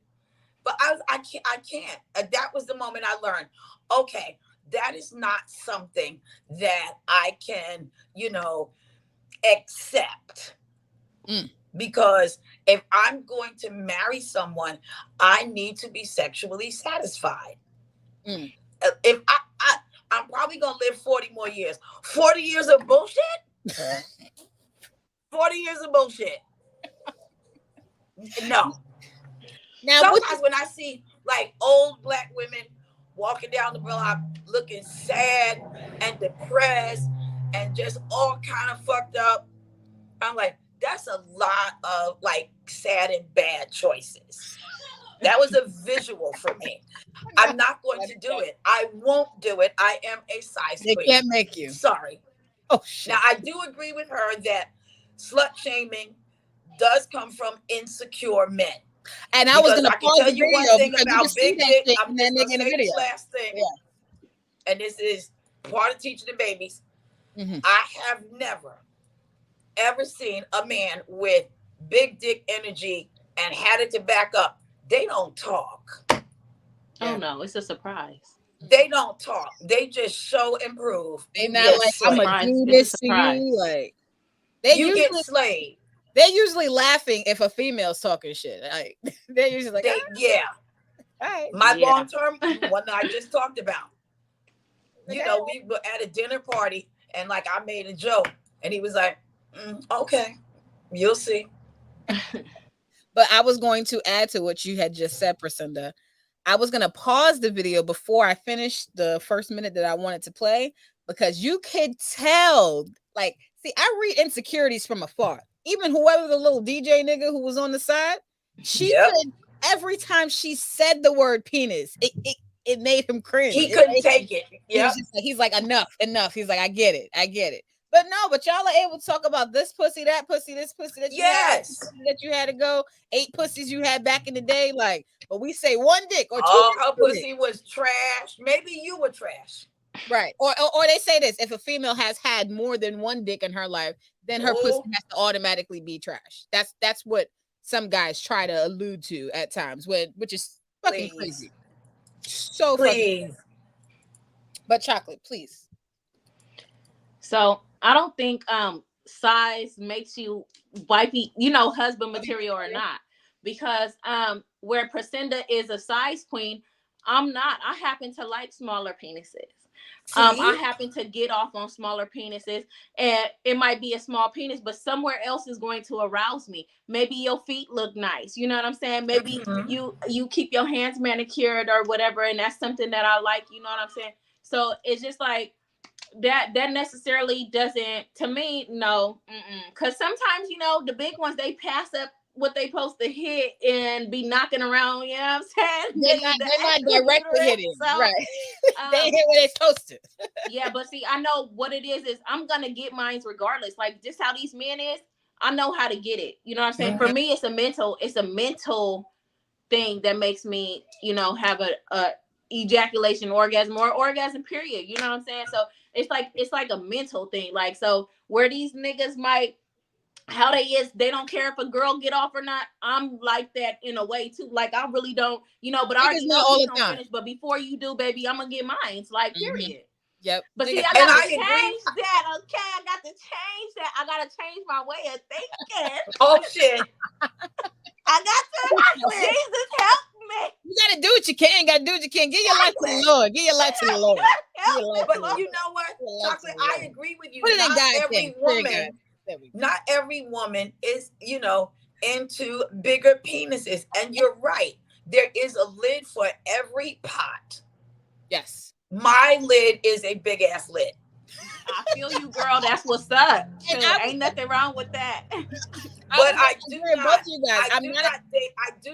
But I can't. That was the moment I learned, okay, that is not something that I can, accept. Because if I'm going to marry someone, I need to be sexually satisfied. If I'm probably going to live 40 more years. 40 years of bullshit? 40 years of bullshit. No. Now, sometimes when I see like old Black women walking down the block looking sad and depressed and just all kind of fucked up, I'm like, that's a lot of like sad and bad choices. That was a visual for me. I'm not going to do it. I won't do it. I am a size queen. They can't make you. Sorry. Oh shit. Now I do agree with her that slut shaming does come from insecure men. And I was going to tell you one thing about big dick. I'm just going to say this last thing. Yeah. And this is part of teaching the babies. I have never, ever seen a man with big dick energy and had it to back up. They don't talk. Oh no, it's a surprise. They don't talk. They just show and prove. They're not like, I'm going to do this to you. Like, you get slayed. They're usually laughing if a female's talking shit. Like, they're usually like, yeah. All right. My long-term one that I just talked about. We were at a dinner party and like I made a joke and he was like, okay, you'll see. But I was going to add to what you had just said, Priscinda. I was going to pause the video before I finished the first minute that I wanted to play, because you could tell, like, see, I read insecurities from afar. Even whoever the little DJ nigga who was on the side, she could, every time she said the word penis, it made him cringe. He couldn't take it. Yeah. He's like, enough. He's like, I get it. But y'all are able to talk about this pussy, that pussy, this pussy, that you had to go, 8 pussies you had back in the day. Like, but we say one dick or 2. Her pussy was trash. Maybe you were trash. Right. Or they say this: if a female has had more than one dick in her life, then her pussy has to automatically be trash. That's what some guys try to allude to at times, which is fucking crazy. So fucking. But Chocolate, please. So I don't think size makes you wifey, husband material or not, because where Priscinda is a size queen, I'm not. I happen to like smaller penises. I happen to get off on smaller penises, and it might be a small penis, but somewhere else is going to arouse me. Maybe your feet look nice. You know what I'm saying? Maybe you keep your hands manicured or whatever, and that's something that I like. You know what I'm saying? So it's just like that necessarily doesn't, to me, no. Because sometimes, the big ones, they pass up what they supposed to hit and be knocking around, you know what I'm saying? They're not directly hitting, so, right? They hit where they're supposed to. Yeah, but see, I know what it is I'm gonna get mine regardless. Like, just how these men is, I know how to get it. You know what I'm saying? For me, it's a mental thing that makes me, have a ejaculation orgasm or orgasm period. You know what I'm saying? So it's like a mental thing. Like, so where these niggas might how they don't care if a girl get off or not. I'm like that in a way too. Like I really don't, but I already know he's gonna finish. But before you do, baby, I'm gonna get mine. It's like period. Yep. But see, I got to change that. Okay, I got to change that. I got to change my way of thinking. Oh shit! I got to. Jesus help me. You got to do what you can. Got to do what you can. Give your life to the Lord. Give your life to the Lord. But you know what, Chocolate? I agree with you. Not every woman is, into bigger penises, and you're right. There is a lid for every pot. Yes. My lid is a big ass lid. I feel you, girl. That's what's up. Ain't nothing wrong with that. But I do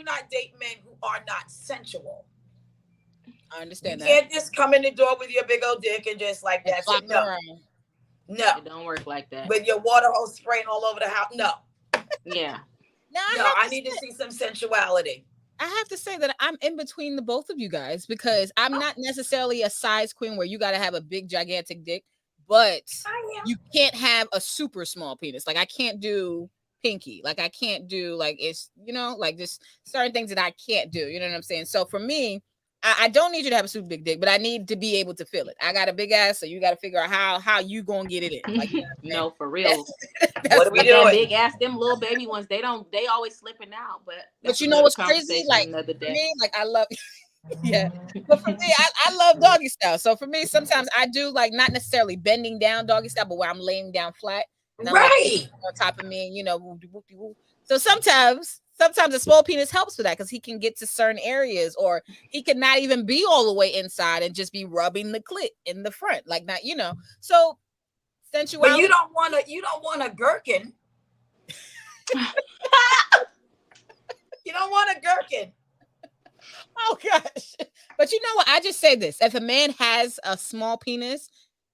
not date men who are not sensual. I understand that. You can't just come in the door with your big old dick and just like that. No, it don't work like that. With your water hose spraying all over the house. No. Yeah. No, I need to see some sensuality. I have to say that I'm in between the both of you guys because I'm not necessarily a size queen where you got to have a big, gigantic dick, but you can't have a super small penis. Like I can't do pinky. Like I can't do like it's, like just certain things that I can't do. You know what I'm saying? So for me, I don't need you to have a super big dick, but I need to be able to feel it. I got a big ass, so you got to figure out how you gonna get it in. Like, no, for real. What are we doing? Big ass, them little baby ones, they always slipping out. But you know what's crazy? Like for me, like I love. Yeah, but for me, I love doggy style. So for me, sometimes I do like not necessarily bending down doggy style, but where I'm laying down flat, and right on top of me, and so sometimes a small penis helps with that because he can get to certain areas, or he could not even be all the way inside and just be rubbing the clit in the front, like not, So sensuality. But you don't want a gherkin. You don't want a gherkin. Oh gosh! But you know what? I just say this: if a man has a small penis,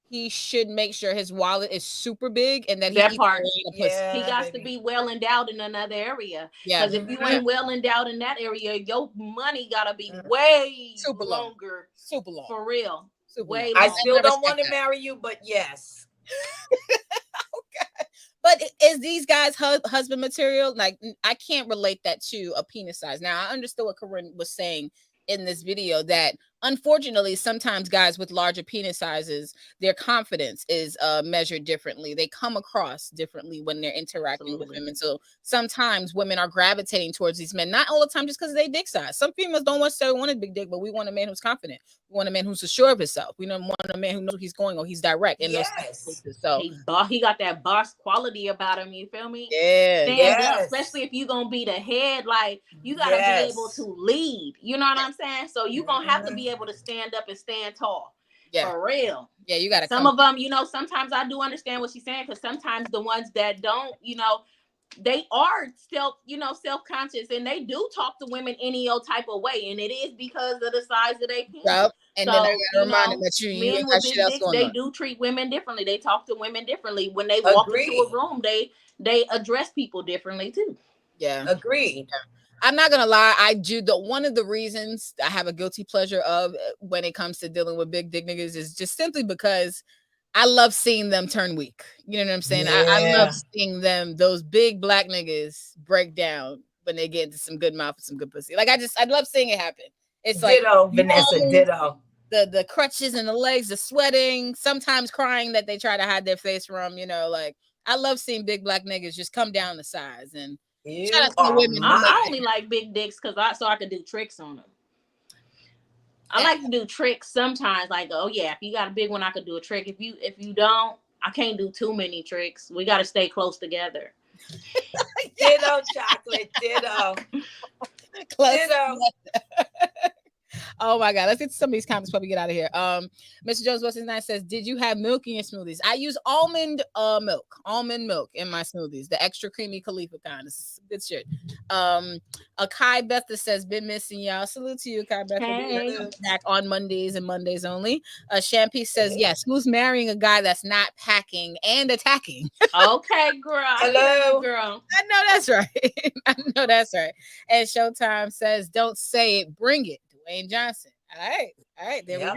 he should make sure his wallet is super big and that he got to be well endowed in another area. Yeah, because if you ain't well endowed in that area, your money gotta be way super longer, super long, for real. Way. I still don't want to marry you, but yes. Okay. But is these guys husband material? Like I can't relate that to a penis size. Now I understood what Corinne was saying in this video that unfortunately sometimes guys with larger penis sizes, their confidence is measured differently. They come across differently when they're interacting with women. So sometimes women are gravitating towards these men, not all the time just because of their dick size. Some females don't necessarily want a big dick, but we want a man who's confident. We want a man who's assured of himself. We don't want a man who knows where he's going or he's direct. In those cases. So he got that boss quality about him. You feel me? Yeah. Stand up, especially if you're gonna be the head. Like you gotta be able to lead. You know what I'm saying? So you're gonna have to be able to stand up and stand tall. Yeah, for real. Yeah, you gotta. Some of them, sometimes I do understand what she's saying, because sometimes the ones that don't, they are self-conscious, and they do talk to women any old type of way, and it is because of the size of their penis. Yep. And so, then I gotta remind them that men with big dicks, they do treat women differently. They talk to women differently. When they walk into a room, they address people differently too. Yeah, agreed. Yeah. I'm not gonna lie, I do. One of the reasons I have a guilty pleasure of when it comes to dealing with big dick niggas is just simply because I love seeing them turn weak. You know what I'm saying? Yeah. I love seeing those big black niggas break down when they get into some good mouth and some good pussy. Like I love seeing it happen. It's ditto, like Vanessa, ditto. The crutches and the legs, the sweating, sometimes crying that they try to hide their face from. Like I love seeing big black niggas just come down the size and. I only like big dicks because I can do tricks on them. I like to do tricks sometimes. Like, oh yeah, if you got a big one, I could do a trick. If you don't, I can't do too many tricks. We got to stay close together. Ditto, Chocolate. Ditto. Ditto. Oh my God. Let's get to some of these comments before we get out of here. Mr. Jones What's His Name says, did you have milk in your smoothies? I use almond milk in my smoothies, the extra creamy Khalifa kind. It's good shit. Akai Betha says, been missing y'all. Salute to you, Akai Betha. Hey. Back on Mondays and Mondays only. Champy says, yes, who's marrying a guy that's not packing and attacking? Okay, girl. Hello, girl. I know that's right. I know that's right. And Showtime says, don't say it, bring it. Dwayne Johnson. All right, there we go.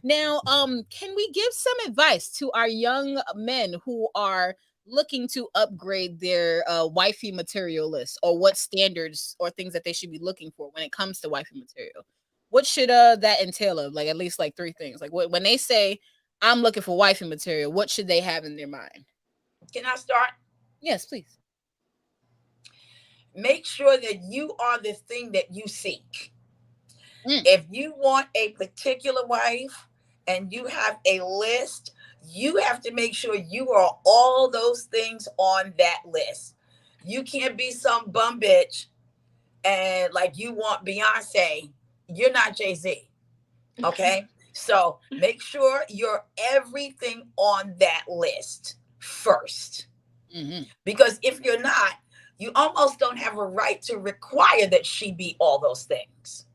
Now, can we give some advice to our young men who are looking to upgrade their wifey material list, or what standards or things that they should be looking for when it comes to wifey material, what should that entail of? Like at least like 3 things. Like when they say I'm looking for wifey material, what should they have in their mind? Can I start? Yes, please. Make sure that you are the thing that you seek. If you want a particular wife and you have a list, you have to make sure you are all those things on that list. You can't be some bum bitch and like you want Beyonce. You're not Jay-Z. Okay? So make sure you're everything on that list first. Because if you're not, you almost don't have a right to require that she be all those things.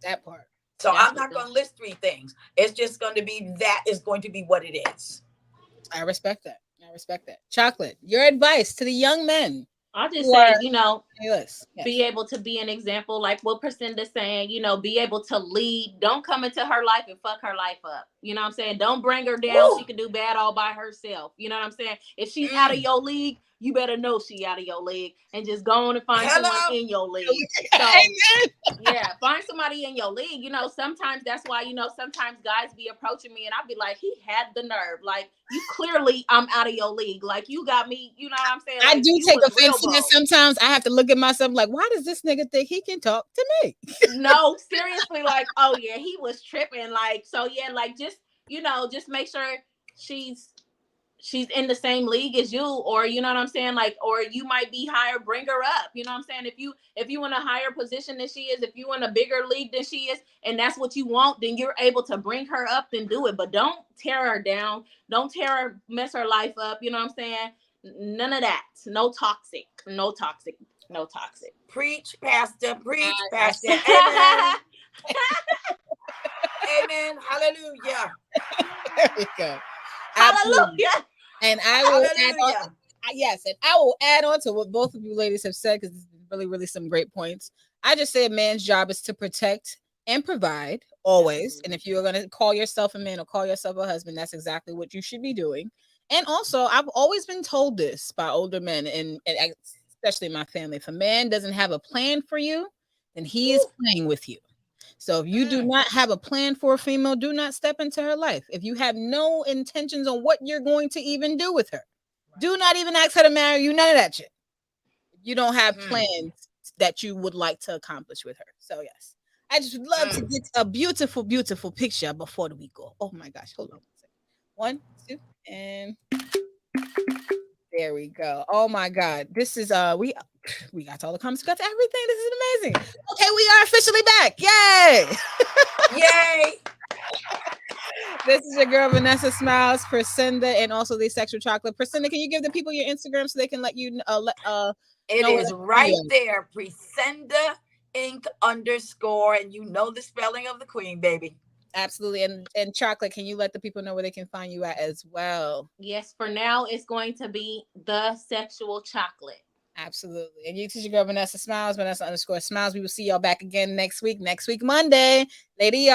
That part. So I'm not going to list 3 things. It's just going to be, that is going to be what it is. I respect that. I respect that. Chocolate, your advice to the young men. I'll just say, be able to be an example, like what Priscilla's saying, be able to lead. Don't come into her life and fuck her life up. You know what I'm saying? Don't bring her down. Ooh. She can do bad all by herself. You know what I'm saying? If she's out of your league, you better know she out of your league, and just go on and find someone in your league. So, yeah, find somebody in your league. Sometimes that's why, sometimes guys be approaching me and I'll be like, he had the nerve. Like, you clearly, I'm out of your league. Like, you got me, you know what I'm saying? Like, I do take offense to that sometimes. I have to look at myself like, why does this nigga think he can talk to me? No, seriously, like, oh yeah, he was tripping. Like, so yeah, like just, just make sure she's in the same league as you, or you know what I'm saying, like, or you might be higher, bring her up. You know what I'm saying? If you in a higher position than she is, if you in a bigger league than she is, and that's what you want, then you're able to bring her up and do it. But don't tear her down. Don't mess her life up. You know what I'm saying? None of that. No toxic. Preach, Pastor. Preach, Pastor. Amen. Amen. Hallelujah. There we go. Hallelujah. And I will add on, and I will add on to what both of you ladies have said, because it's really, really some great points. I just say a man's job is to protect and provide always. And if you're going to call yourself a man or call yourself a husband, that's exactly what you should be doing. And also, I've always been told this by older men, and especially my family. If a man doesn't have a plan for you, then he is playing with you. So if you do not have a plan for a female, do not step into her life. If you have no intentions on what you're going to even do with her, do not even ask her to marry you. None of that shit. You don't have plans that you would like to accomplish with her. So yes, I just would love to get a beautiful, beautiful picture before we go. Oh my gosh, hold on 1 2, and there we go. Oh my God, this is we got to all the comments, we got to everything. This is amazing. Okay, we are officially back. Yay! Yay! This is your girl Vanessa Smilez, Priscilla, and also the Sexual Chocolate. Priscilla, can you give the people your Instagram so they can let you it is right there, Priscilla Inc. _ and you know the spelling of the queen, baby. Absolutely. And Chocolate, can you let the people know where they can find you at as well? Yes, for now it's going to be the Sexual Chocolate. Absolutely. And you teach your girl Vanessa Smilez, Vanessa _ Smilez. We will see y'all back again next week, Monday. Lady, y'all.